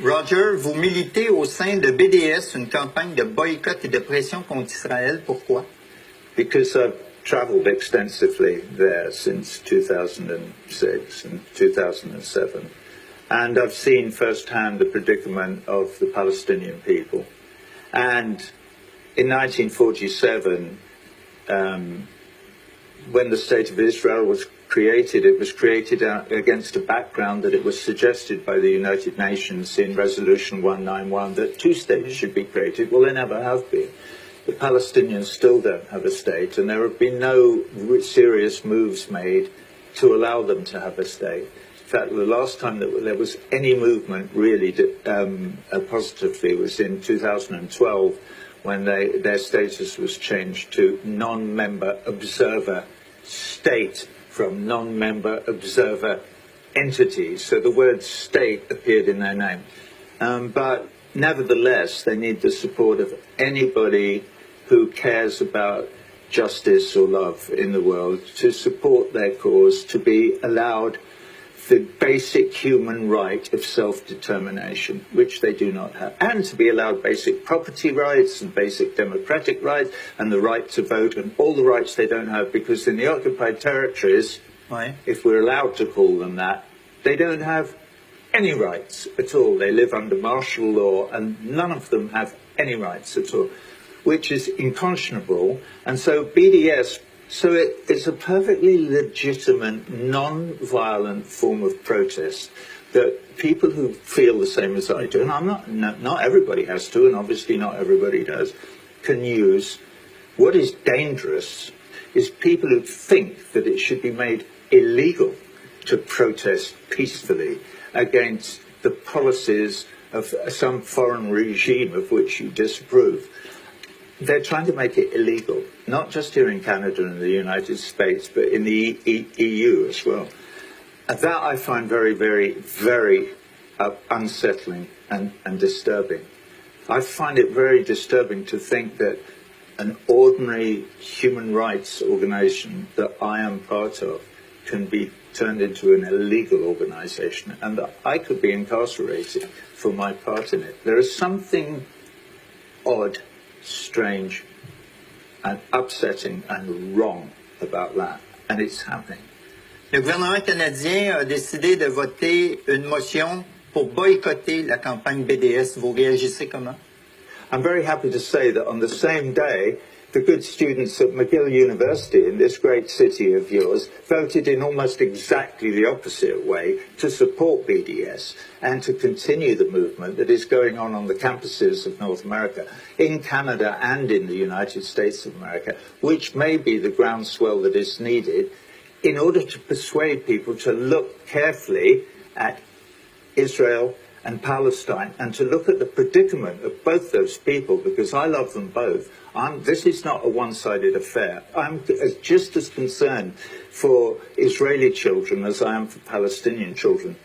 Roger, vous militez au sein de BDS une campagne de boycott et de pression contre Israël. Pourquoi? Because I've travelled extensively there since 2006 and 2007. And I've seen firsthand the predicament of the Palestinian people. And in 1947, when the State of Israel was created, it was created against a background that it was suggested by the United Nations in Resolution 191 that two states should be created. Well, there never have been. The Palestinians still don't have a state, and there have been no serious moves made to allow them to have a state. In fact, the last time that there was any movement really positively was in 2012, when their status was changed to non-member observer state from non-member observer entities. So the word state appeared in their name. But nevertheless, they need the support of anybody who cares about justice or love in the world to support their cause, to be allowed the basic human right of self-determination, which they do not have, and to be allowed basic property rights and basic democratic rights and the right to vote and all the rights they don't have, because in the occupied territories, if we're allowed to call them that, they don't have any rights at all. They live under martial law and none of them have any rights at all, which is unconscionable. And so BDS, it's a perfectly legitimate, non-violent form of protest that people who feel the same as I do, and not everybody has to, and obviously not everybody does, can use. What is dangerous is people who think that it should be made illegal to protest peacefully against the policies of some foreign regime of which you disapprove. They're trying to make it illegal, not just here in Canada and the United States, but in the EU as well. And that I find very, very, very unsettling and disturbing. I find it very disturbing to think that an ordinary human rights organization that I am part of can be turned into an illegal organization and that I could be incarcerated for my part in it. There is something odd, strange and upsetting and wrong about that, and it's happening. Le gouvernement canadien a décidé de voter une motion pour boycotter la campagne BDS. Vous réagissez comment? I'm very happy to say that on the same day, the good students at McGill University in this great city of yours voted in almost exactly the opposite way to support BDS and to continue the movement that is going on the campuses of North America, in Canada and in the United States of America, which may be the groundswell that is needed in order to persuade people to look carefully at Israel and Palestine and to look at the predicament of both those people, because I love them both. This is not a one-sided affair. I'm just as concerned for Israeli children as I am for Palestinian children.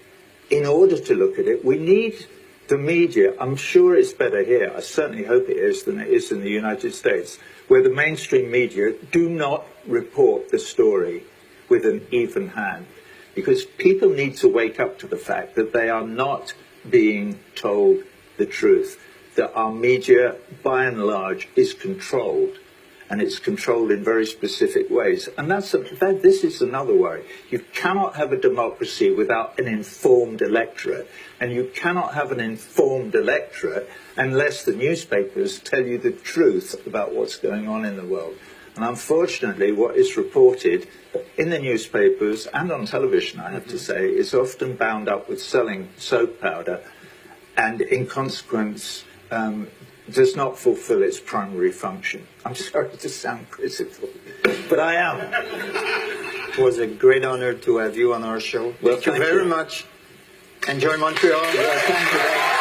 In order to look at it, we need the media. I'm sure it's better here. I certainly hope it is than it is in the United States, where the mainstream media do not report the story with an even hand, because people need to wake up to the fact that they are not being told the truth, that our media, by and large, is controlled, and it's controlled in very specific ways. And this is another worry. You cannot have a democracy without an informed electorate, and you cannot have an informed electorate unless the newspapers tell you the truth about what's going on in the world. And unfortunately, what is reported in the newspapers and on television, I have to say, is often bound up with selling soap powder, and in consequence does not fulfill its primary function. I'm sorry to sound critical, but I am. It was a great honor to have you on our show. Well, thank you very much. Enjoy Montreal. Well, thank you.